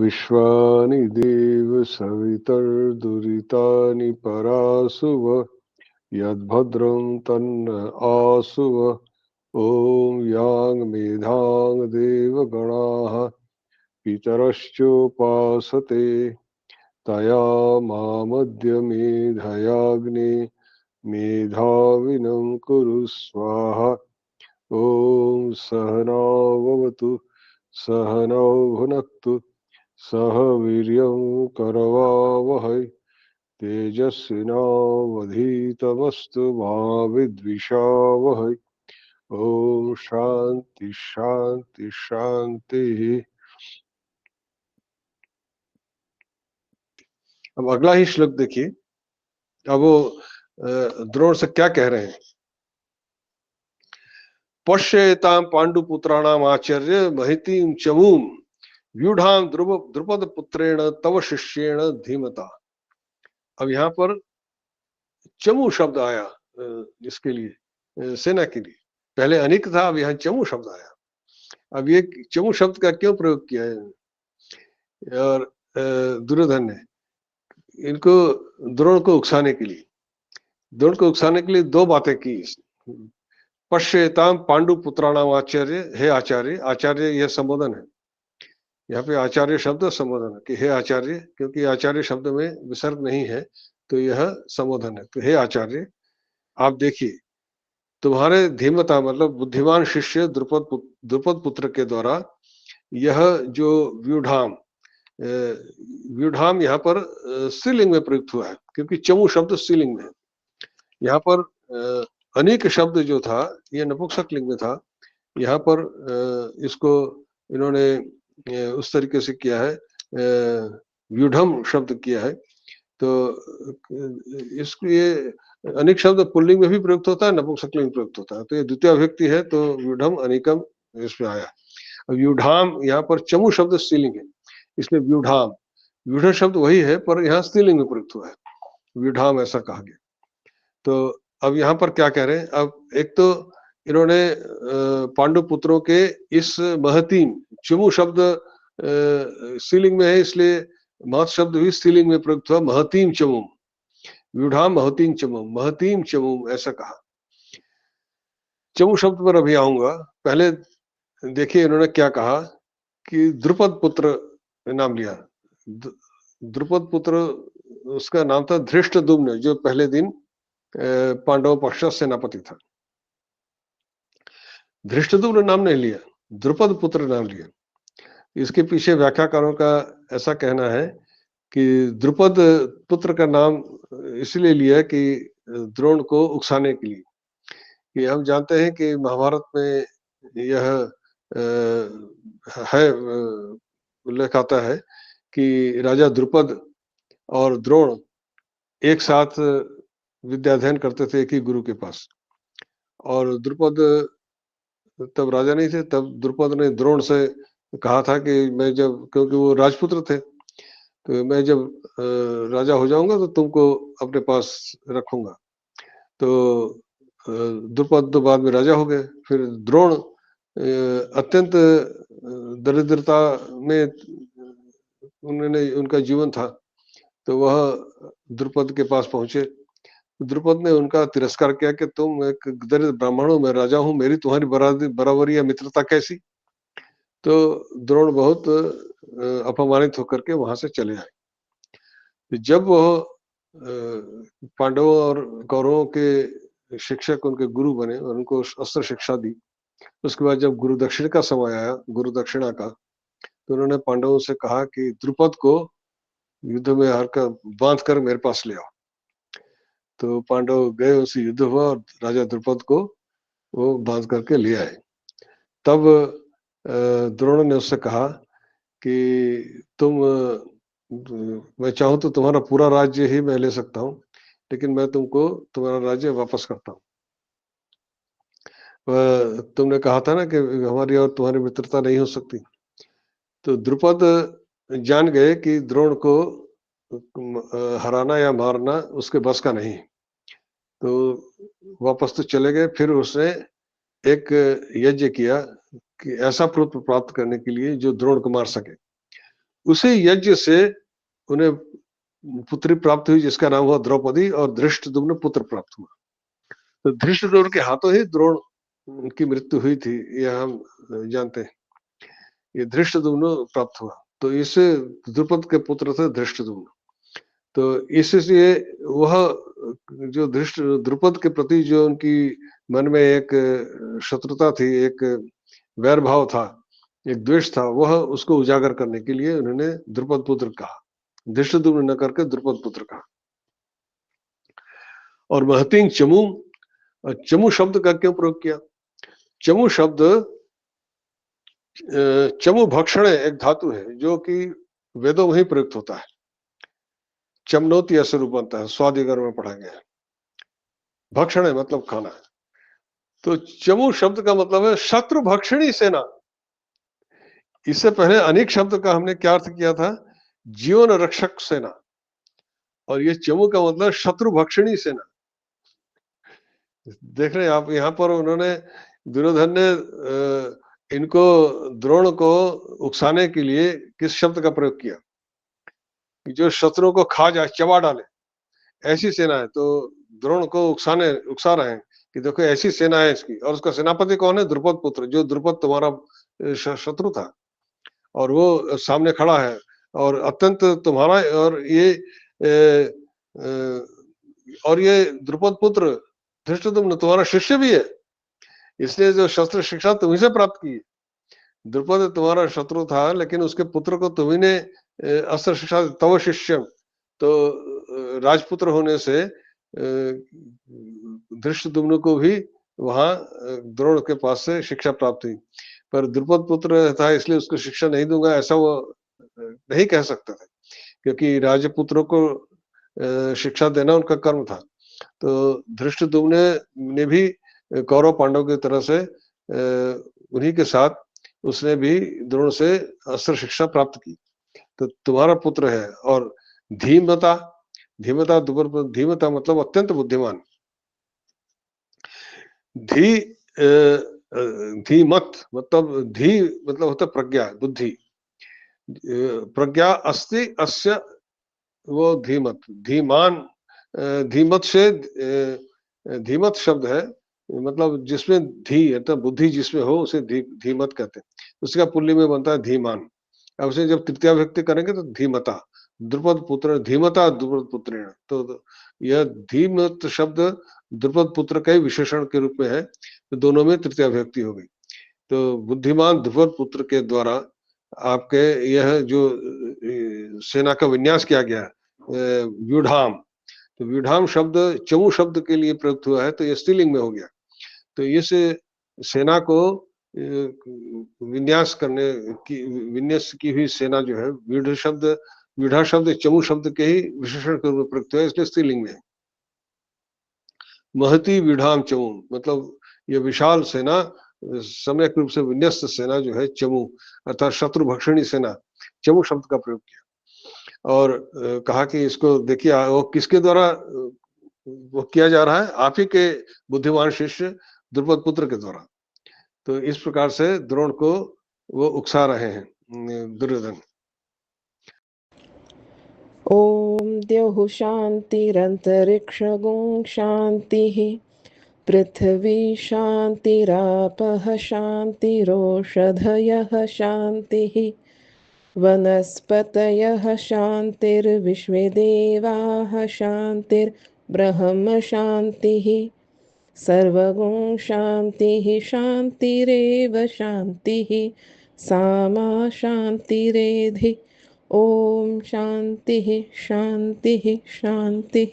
विश्वानि देव सवितर्दुरितानि परासुव यद्भद्रं तन्न आसुव। ॐ यां मेधां देवगणाः पितरश्चोपासते तया मामद्य मेधयाग्ने मेधाविनं कुरु स्वाहा। ॐ सहनाववतु सहनौ भुनक्तु सह वीर्यं करवावहै तेजस्विनावधीतमस्तु मा विद्विषावहै। ओम शांति शांति शांति। अब अगला ही श्लोक देखिए। अब वो द्रोण से क्या कह रहे हैं। पश्येताम पांडुपुत्राणाम आचार्य महितीम चमूम व्यूढ़ाम द्रुपद पुत्रेण तव शिष्येण धीमता। अब यहाँ पर चमू शब्द आया इसके लिए, सेना के लिए। पहले अनिक था, अब यहाँ चमू शब्द आया। अब ये चमू शब्द का क्यों प्रयोग किया है? और दुर्योधन ने इनको द्रोण को उकसाने के लिए, दो बातें की। पश्येताम पांडु पुत्राणाम आचार्य, हे आचार्य। आचार्य यह संबोधन है, यहाँ पे आचार्य शब्द संबोधन है कि हे आचार्य, क्योंकि आचार्य शब्द में विसर्ग नहीं है तो यह संबोधन है। तो हे आचार्य, आप देखिए तुम्हारे धीमता मतलब बुद्धिमान शिष्य द्रुपद पुत्र के द्वारा यह जो व्यूढ़ाम, व्यूढ़ाम यहाँ पर स्त्रीलिंग में प्रयुक्त हुआ है, क्योंकि चमू शब्द स्त्रीलिंग में है। यहाँ पर अनेक शब्द जो था यह नपुंसक लिंग में था। यहाँ पर इसको इन्होंने उस तरीके से किया है, व्यूढ़म शब्द किया है। तो इसलिए अनेक शब्द पुल्लिंग में भी प्रयुक्त होता है, नपुंसक लिंग में प्रयुक्त होता है। तो ये द्वितीय अभिव्यक्ति है, तो व्यूढ़म अनेकम इसमें आया। व्यूढ़ाम यहाँ पर चमू शब्द स्त्रीलिंग है, इसलिए व्यूढ़ाम, व्यूढ़ शब्द वही है पर यहाँ स्त्रीलिंग में प्रयुक्त हुआ है, व्यूढ़ाम ऐसा कहा गया। तो अब यहाँ पर क्या कह रहे हैं। अब एक तो इन्होंने पांडु पुत्रों के इस महतीम, चमू शब्द स्त्रीलिंग में है, इसलिए महत शब्द भी स्त्रीलिंग में प्रयुक्त हुआ, महतीम चमुम, व्यूढ़ाम महतीम चमुम, महतीम चमुम ऐसा कहा। चमू शब्द पर अभी आऊंगा, पहले देखिए इन्होंने क्या कहा कि द्रुपद पुत्र नाम लिया। द्रुपद पुत्र, उसका नाम था धृष्टद्युम्न, जो पहले दिन पांडव पश्चात सेनापति था। धृष्टद्युम्न नाम नहीं लिया, द्रुपद पुत्र नाम लिया। इसके पीछे व्याख्याकारों का ऐसा कहना है कि द्रुपद पुत्र का नाम इसलिए लिया कि द्रोण को उकसाने के लिए। कि हम जानते हैं कि महाभारत में यह है, उल्लेख आता है कि राजा द्रुपद और द्रोण एक साथ विद्या अध्ययन करते थे एक ही गुरु के पास। और द्रुपद तब राजा नहीं थे, तब द्रुपद ने द्रोण से कहा था कि मैं जब, क्योंकि वो राजपुत्र थे, तो मैं जब राजा हो जाऊंगा तो तुमको अपने पास रखूंगा। तो द्रुपद तो बाद में राजा हो गए। फिर द्रोण अत्यंत दरिद्रता में उनका जीवन था, तो वह द्रुपद के पास पहुंचे। द्रुपद ने उनका तिरस्कार किया कि तुम एक दरिद्र ब्राह्मण हो, मैं राजा हूं, मेरी तुम्हारी बराबरी या मित्रता कैसी। तो द्रोण बहुत अपमानित होकर के वहां से चले आए। जब वह पांडवों और कौरवों के शिक्षक, उनके गुरु बने और उनको अस्त्र शिक्षा दी, उसके बाद जब गुरु दक्षिणा का समय आया, गुरु दक्षिणा का, तो उन्होंने पांडवों से कहा कि द्रुपद को युद्ध में हार कर बांध कर मेरे पास ले आओ। तो पांडव गए, उनसे युद्ध हुआ और राजा द्रुपद को वो बांध करके ले आए। तब द्रोण ने उससे कहा कि तुम, मैं चाहूं तो तुम्हारा पूरा राज्य ही मैं ले सकता हूं, लेकिन मैं तुमको तुम्हारा राज्य वापस करता हूं। तुमने कहा था ना कि हमारी और तुम्हारी मित्रता नहीं हो सकती। तो द्रुपद जान गए कि द्रोण को हराना या मारना उसके बस का नहीं, तो वापस तो चले गए। फिर उसने एक यज्ञ किया कि ऐसा पुत्र प्राप्त करने के लिए जो द्रोण को मार सके। उसी यज्ञ से उन्हें पुत्री प्राप्त हुई जिसका नाम हुआ द्रौपदी, और धृष्टद्युम्न पुत्र प्राप्त हुआ। तो धृष्टद्युम्न के हाथों ही द्रोण की मृत्यु हुई थी, यह हम जानते हैं। ये धृष्टद्युम्न प्राप्त हुआ, तो इस द्रुपद के पुत्र थे धृष्टद्युम्न। तो इसलिए वह जो द्रुपद के प्रति जो उनकी मन में एक शत्रुता थी, एक वैर भाव था, एक द्वेष था, वह उसको उजागर करने के लिए उन्होंने द्रुपद पुत्र कहा, धृष्टद्युम्न न करके द्रुपद पुत्र कहा। और महतिंग चमू, चमू शब्द का क्यों प्रयोग किया? चमू शब्द, चमु भक्षण एक धातु है जो कि वेदों में ही प्रयुक्त होता है। चमनोति ऐसे रूप बनता है, स्वादिगर में पढ़ा गया है। भक्षण है मतलब खाना है। तो चमु शब्द का मतलब है शत्रु भक्षणी सेना। इससे पहले अनेक शब्द का हमने क्या अर्थ किया था? जीवन रक्षक सेना। और ये चमु का मतलब शत्रु भक्षणी सेना। देख रहे हैं आप, यहाँ पर उन्होंने, दुर्योधन ने इनको, द्रोण को उकसाने के लिए किस शब्द का प्रयोग किया? जो शत्रुओं को खा जाए, चबा डाले, ऐसी सेना है। तो द्रोण को उकसा रहे हैं कि देखो ऐसी सेना है इसकी। और उसका सेनापति कौन है? द्रुपद पुत्र, जो द्रुपद तुम्हारा शत्रु था, और वो सामने खड़ा है, और अत्यंत तुम्हारा, और ये द्रुपद पुत्र धृष्टद्युम्न तुम्हारा शिष्य भी है, इसलिए जो शस्त्र शिक्षा तुम्ही से प्राप्त की। द्रुपद तुम्हारा शत्रु था, लेकिन उसके पुत्र को तुम्ही ने अस्त्र शिक्षा, तव शिष्यम। तो राजपुत्र होने से धृष्टद्युम्न को भी वहां द्रोण के पास से शिक्षा प्राप्त हुई। पर द्रुपद पुत्र था इसलिए उसको शिक्षा नहीं दूंगा, ऐसा वो नहीं कह सकते थे, क्योंकि राजपुत्रों को शिक्षा देना उनका कर्म था। तो धृष्टद्युम्न ने भी कौरव पांडव की तरह से उन्हीं के साथ उसने भी द्रोण से अस्त्र शिक्षा प्राप्त की। तो तुम्हारा पुत्र है। और धीमता, धीमता मतलब अत्यंत बुद्धिमान। धीमत मतलब, धी मतलब होता प्रज्ञा, बुद्धि। प्रज्ञा अस्ति अस्य, वो धीमत, धीमान। धीमत से धीमत शब्द है, मतलब जिसमें धी है, तो बुद्धि जिसमें हो उसे धीमत कहते हैं। उसका पुल्लिंग में बनता है धीमान। अब उसे जब तृतीया व्यक्ति करेंगे तो धीमता, द्रुपद पुत्र, धीमता द्रुपद पुत्रेण। तो यह धीमत शब्द द्रुपद पुत्र का ही विशेषण के रूप में है, तो दोनों में तृतीया व्यक्ति हो गई। तो बुद्धिमान द्रुपद पुत्र के द्वारा आपके यह जो सेना का विन्यास किया गया, व्यूढ़ाम। तो व्यूढ़ाम शब्द चमू शब्द के लिए प्रयुक्त हुआ है, तो ये स्त्रीलिंग में हो गया। तो इस सेना को विन्यास करने की, विन्यास की हुई सेना जो है, व्यूढ़ा शब्द चमू शब्द के ही विशेषण के रूप में प्रयुक्त हुआ है, इसलिए स्त्रीलिंग में है। महती व्यूढ़ाम चमू मतलब यह विशाल सेना, सम्यक रूप से विन्यस्त सेना जो है चमू, अर्थात शत्रु भक्षणी सेना, चमू शब्द का प्रयोग किया। और कहा कि इसको देखिए, वो किसके द्वारा वो किया जा रहा है? आप ही के बुद्धिमान शिष्य द्रुपद पुत्र के द्वारा। तो इस प्रकार से द्रोण को वो उकसा रहे हैं दुर्योधन। ओम द्यौः शान्तिरन्तरिक्षगुं शान्तिः, पृथिवी शान्तिरापः शान्तिरोषधयः शान्तिः, वनस्पतयः शान्तिर्विश्वे देवाः शान्तिर्ब्रह्म शान्तिः, सर्वगुं शान्तिः शान्तिरेव शान्तिः, सामा शान्तिरेधि। ओम शांति शांति शांति।